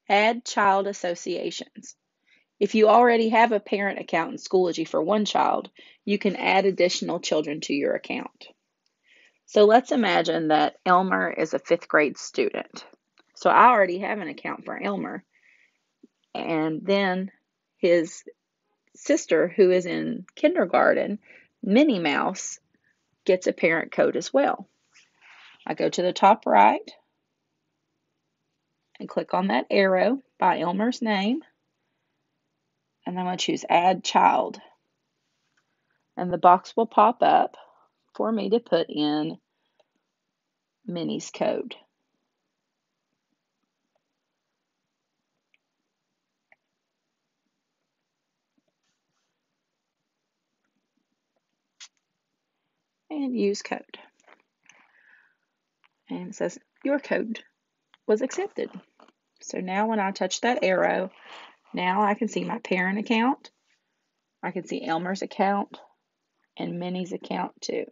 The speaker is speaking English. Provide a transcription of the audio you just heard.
Add child associations. If you already have a parent account in Schoology for one child, you can add additional children to your account. So let's imagine that Elmer is a fifth grade student. So I already have an account for Elmer, and then his sister, who is in kindergarten, Minnie Mouse, gets a parent code as well. I go to the top right and click on that arrow by Elmer's name, and I'm going to choose Add Child. And the box will pop up for me to put in Minnie's code. And use code. And it says your code was accepted. So now when I touch that arrow, now I can see my parent account, I can see Elmer's account, and Minnie's account too.